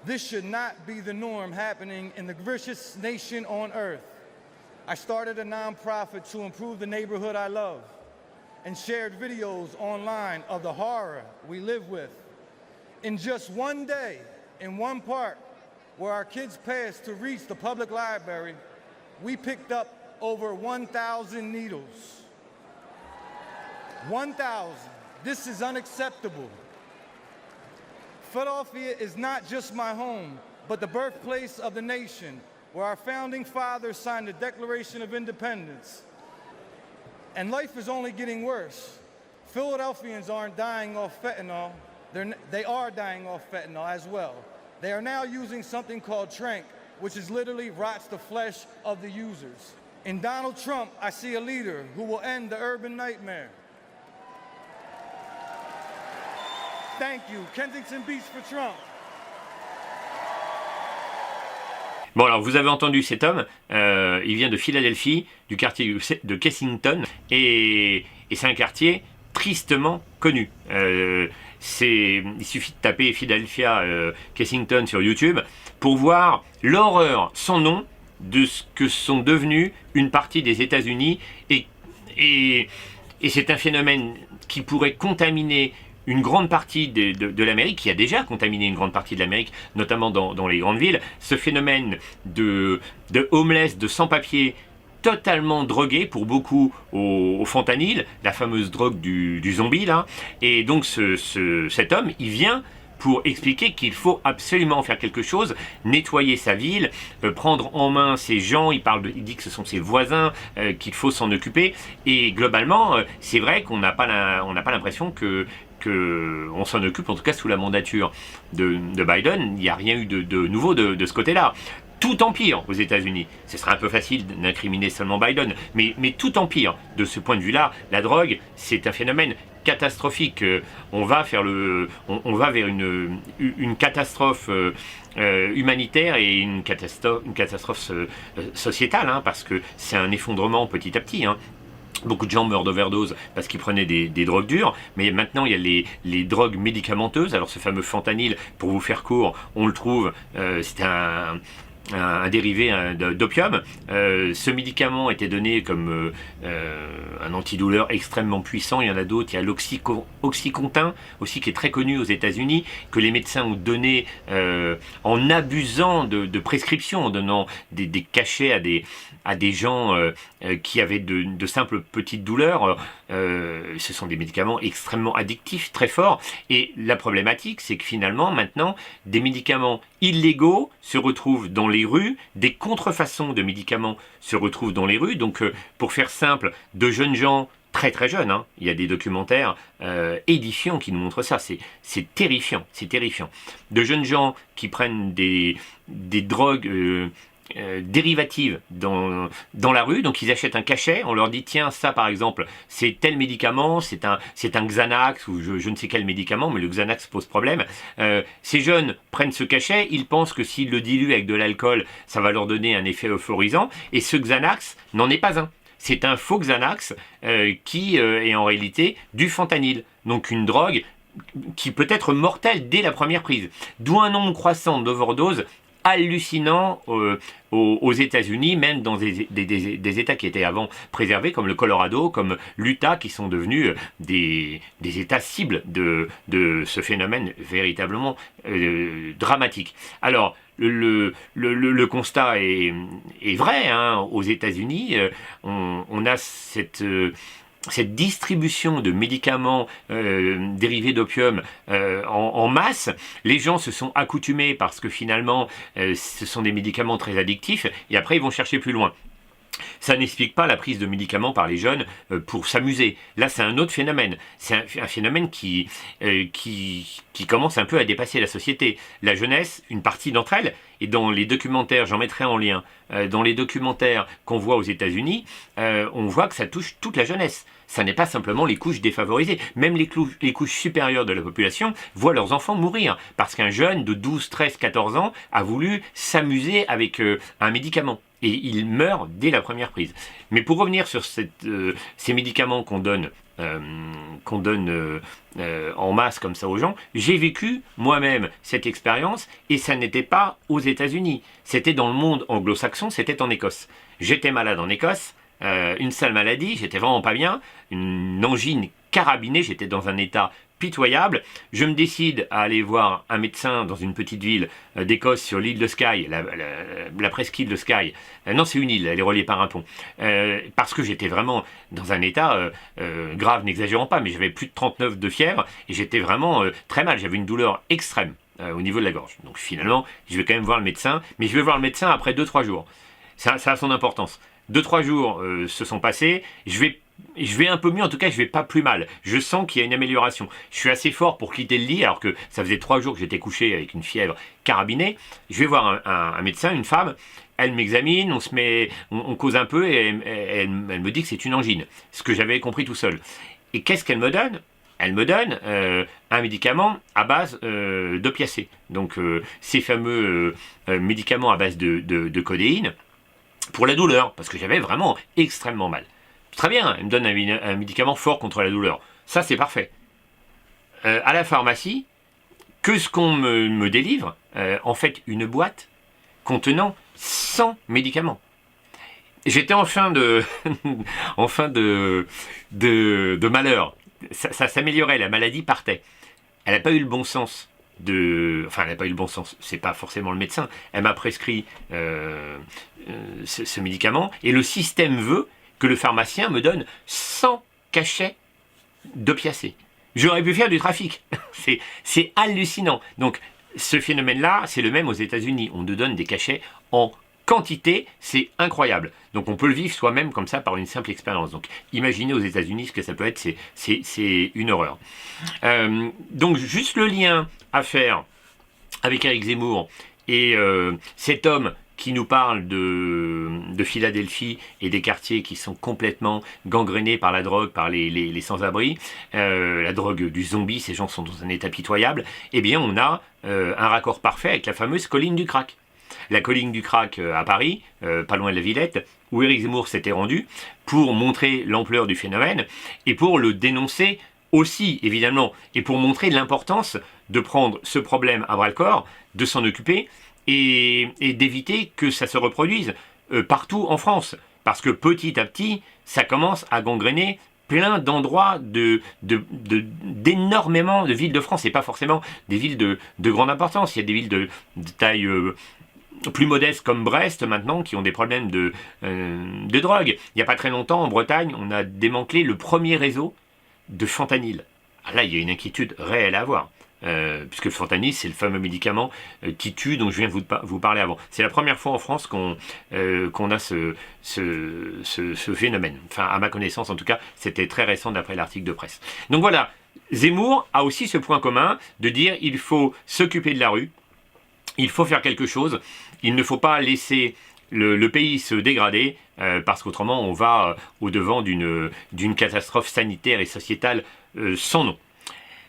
This should not be the norm happening in the richest nation on earth. I started a nonprofit to improve the neighborhood I love and shared videos online of the horror we live with. In just one day, in one park where our kids passed to reach the public library, we picked up over 1,000 needles. 1,000. This is unacceptable. Philadelphia is not just my home, but the birthplace of the nation, where our founding fathers signed the Declaration of Independence. And life is only getting worse. Philadelphians aren't dying off fentanyl. They are dying off fentanyl as well. They are now using something called Tranq, which is literally rots the flesh of the users. In Donald Trump, I see a leader who will end the urban nightmare. Thank you. Kensington Beach for Trump. Bon, alors vous avez entendu cet homme, il vient de Philadelphie, du quartier de Kensington, et c'est un quartier tristement connu. Il suffit de taper Philadelphia Kensington sur YouTube pour voir l'horreur sans nom de ce que sont devenus une partie des États-Unis, et c'est un phénomène qui pourrait contaminer une grande partie de l'Amérique, qui a déjà contaminé une grande partie de l'Amérique, notamment dans les grandes villes. Ce phénomène de homeless, de sans-papiers, totalement drogués, pour beaucoup au fentanyl, la fameuse drogue du zombie, là. Et donc cet homme, il vient pour expliquer qu'il faut absolument faire quelque chose, nettoyer sa ville, prendre en main ces gens. Il dit que ce sont ses voisins, qu'il faut s'en occuper. Et globalement, c'est vrai qu'on n'a pas l'impression qu'on s'en occupe, en tout cas sous la mandature de Biden. Il n'y a rien eu de nouveau de ce côté-là. tout empire aux États-Unis. Ce serait un peu facile d'incriminer seulement Biden, mais tout empire. De ce point de vue-là, la drogue, c'est un phénomène catastrophique. On va vers une catastrophe humanitaire et une catastrophe sociétale, hein, parce que c'est un effondrement petit à petit. Hein. Beaucoup de gens meurent d'overdose parce qu'ils prenaient des drogues dures, mais maintenant il y a les drogues médicamenteuses. Alors ce fameux fentanyl, pour vous faire court, on le trouve, c'est un dérivé d'opium. Ce médicament était donné comme un antidouleur extrêmement puissant. Il y en a d'autres. Il y a l'oxycontin aussi, qui est très connu aux États-Unis, que les médecins ont donné en abusant de prescriptions, en donnant des cachets à des gens qui avaient de simples petites douleurs. Ce sont des médicaments extrêmement addictifs, très forts. Et la problématique, c'est que finalement, maintenant, des médicaments illégaux se retrouvent dans les rues, des contrefaçons de médicaments se retrouvent dans les rues. Donc, pour faire simple, de jeunes gens très très jeunes, hein, il y a des documentaires édifiants qui nous montrent ça, c'est terrifiant, c'est terrifiant. De jeunes gens qui prennent des drogues dérivatives dans la rue, donc ils achètent un cachet, on leur dit tiens, ça par exemple c'est tel médicament, c'est un Xanax ou je ne sais quel médicament, mais le Xanax pose problème. Ces jeunes prennent ce cachet, ils pensent que s'ils le diluent avec de l'alcool, ça va leur donner un effet euphorisant, et ce Xanax n'en est pas un. C'est un faux Xanax qui est en réalité du fentanyl, donc une drogue qui peut être mortelle dès la première prise. D'où un nombre croissant d'overdoses hallucinant aux États-Unis, même dans des États qui étaient avant préservés, comme le Colorado, comme l'Utah, qui sont devenus des États cibles de ce phénomène véritablement dramatique. Alors, le constat est vrai, hein. Aux États-Unis, on a cette distribution de médicaments dérivés d'opium en masse. Les gens se sont accoutumés parce que finalement, ce sont des médicaments très addictifs, et après ils vont chercher plus loin. Ça n'explique pas la prise de médicaments par les jeunes pour s'amuser. Là, c'est un autre phénomène. C'est un phénomène qui commence un peu à dépasser la société. La jeunesse, une partie d'entre elles, et dans les documentaires, j'en mettrai en lien, dans les documentaires qu'on voit aux États-Unis, on voit que ça touche toute la jeunesse. Ça n'est pas simplement les couches défavorisées. Même les couches supérieures de la population voient leurs enfants mourir parce qu'un jeune de 12, 13, 14 ans a voulu s'amuser avec un médicament. Et il meurt dès la première prise. Mais pour revenir sur ces médicaments qu'on donne en masse comme ça aux gens, j'ai vécu moi-même cette expérience, et ça n'était pas aux États-Unis. C'était dans le monde anglo-saxon, c'était en Écosse. J'étais malade en Écosse, une sale maladie, j'étais vraiment pas bien, une angine carabinée, j'étais dans un état pitoyable. Je me décide à aller voir un médecin dans une petite ville d'Écosse sur l'île de Skye, la presqu'île de Skye. Non, c'est une île, elle est reliée par un pont. Parce que j'étais vraiment dans un état grave, n'exagérons pas, mais j'avais plus de 39 de fièvre et j'étais vraiment très mal. J'avais une douleur extrême au niveau de la gorge. Donc finalement, je vais quand même voir le médecin, mais je vais voir le médecin après 2-3 jours. Ça a son importance. 2-3 jours se sont passés, je vais un peu mieux, en tout cas je vais pas plus mal. Je sens qu'il y a une amélioration. Je suis assez fort pour quitter le lit alors que ça faisait 3 jours que j'étais couché avec une fièvre carabinée. Je vais voir un médecin, une femme, elle m'examine, on cause un peu et elle me dit que c'est une angine, ce que j'avais compris tout seul. Et qu'est-ce qu'elle me donne ? Elle me donne un médicament à base d'opiacés. Donc ces fameux médicaments à base de codéine pour la douleur, parce que j'avais vraiment extrêmement mal. Très bien, elle me donne un médicament fort contre la douleur. Ça, c'est parfait. À la pharmacie, que ce qu'on me délivre, en fait, une boîte contenant 100 médicaments. J'étais en fin de malheur. Ça s'améliorait, la maladie partait. Elle n'a pas eu le bon sens. Enfin, elle n'a pas eu le bon sens, c'est pas forcément le médecin. Elle m'a prescrit ce médicament, et le système veut que le pharmacien me donne 100 cachets d'opiacés. J'aurais pu faire du trafic. C'est hallucinant. Donc, ce phénomène-là, c'est le même aux États-Unis. On nous donne des cachets en quantité, c'est incroyable. Donc, on peut le vivre soi-même comme ça par une simple expérience. Donc, imaginez aux États-Unis ce que ça peut être, c'est une horreur. Donc, juste le lien à faire avec Éric Zemmour et cet homme qui nous parle de Philadelphie et des quartiers qui sont complètement gangrénés par la drogue, par les sans-abri, la drogue du zombie, ces gens sont dans un état pitoyable, eh bien on a un raccord parfait avec la fameuse colline du crack. La colline du crack à Paris, pas loin de la Villette, où Éric Zemmour s'était rendu pour montrer l'ampleur du phénomène et pour le dénoncer aussi, évidemment, et pour montrer l'importance de prendre ce problème à bras-le-corps, de s'en occuper et d'éviter que ça se reproduise partout en France. Parce que petit à petit, ça commence à gangréner plein d'endroits d'énormément de villes de France, et pas forcément des villes de grande importance. Il y a des villes de taille plus modestes comme Brest maintenant qui ont des problèmes de drogue. Il n'y a pas très longtemps, en Bretagne, on a démantelé le premier réseau de fentanyl. Là, il y a une inquiétude réelle à avoir. Puisque le fentanyl, c'est le fameux médicament qui tue, dont je viens de vous parler avant. C'est la première fois en France qu'on a ce phénomène. Enfin, à ma connaissance, en tout cas, c'était très récent d'après l'article de presse. Donc voilà, Zemmour a aussi ce point commun de dire il faut s'occuper de la rue, il faut faire quelque chose, il ne faut pas laisser le pays se dégrader, parce qu'autrement on va au-devant d'une catastrophe sanitaire et sociétale sans nom.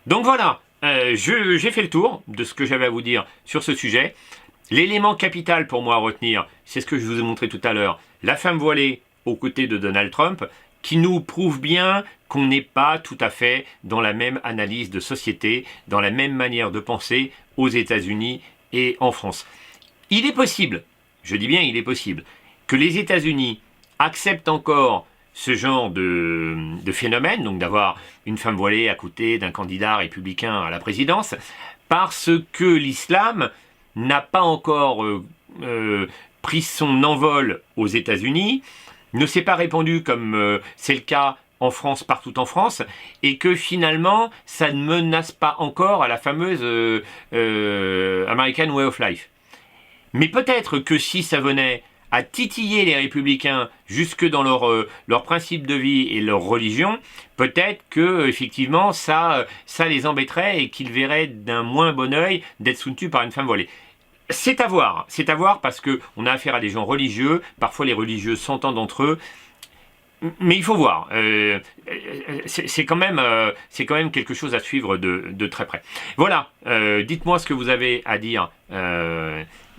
Donc voilà, j'ai fait le tour de ce que j'avais à vous dire sur ce sujet. L'élément capital pour moi à retenir, c'est ce que je vous ai montré tout à l'heure, la femme voilée aux côtés de Donald Trump, qui nous prouve bien qu'on n'est pas tout à fait dans la même analyse de société, dans la même manière de penser aux États-Unis et en France. Il est possible, je dis bien il est possible, que les États-Unis acceptent encore ce genre de phénomène, donc d'avoir une femme voilée à côté d'un candidat républicain à la présidence, parce que l'islam n'a pas encore pris son envol aux États-Unis, ne s'est pas répandu comme c'est le cas en France, partout en France, et que finalement, ça ne menace pas encore à la fameuse American Way of Life. Mais peut-être que si ça venait à titiller les républicains jusque dans leur principe de vie et leur religion, peut-être que effectivement ça les embêterait et qu'ils verraient d'un moins bon œil d'être soutenus par une femme voilée. C'est à voir parce qu'on a affaire à des gens religieux, parfois les religieux s'entendent entre eux, mais il faut voir, c'est quand même quelque chose à suivre de très près. Voilà, dites-moi ce que vous avez à dire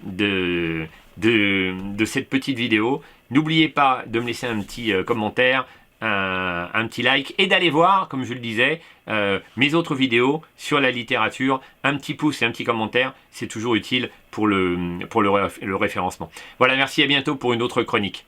de cette petite vidéo. N'oubliez pas de me laisser un petit commentaire, un petit like, et d'aller voir, comme je le disais, mes autres vidéos sur la littérature. Un petit pouce et un petit commentaire, c'est toujours utile pour le référencement. Voilà, merci, à bientôt pour une autre chronique.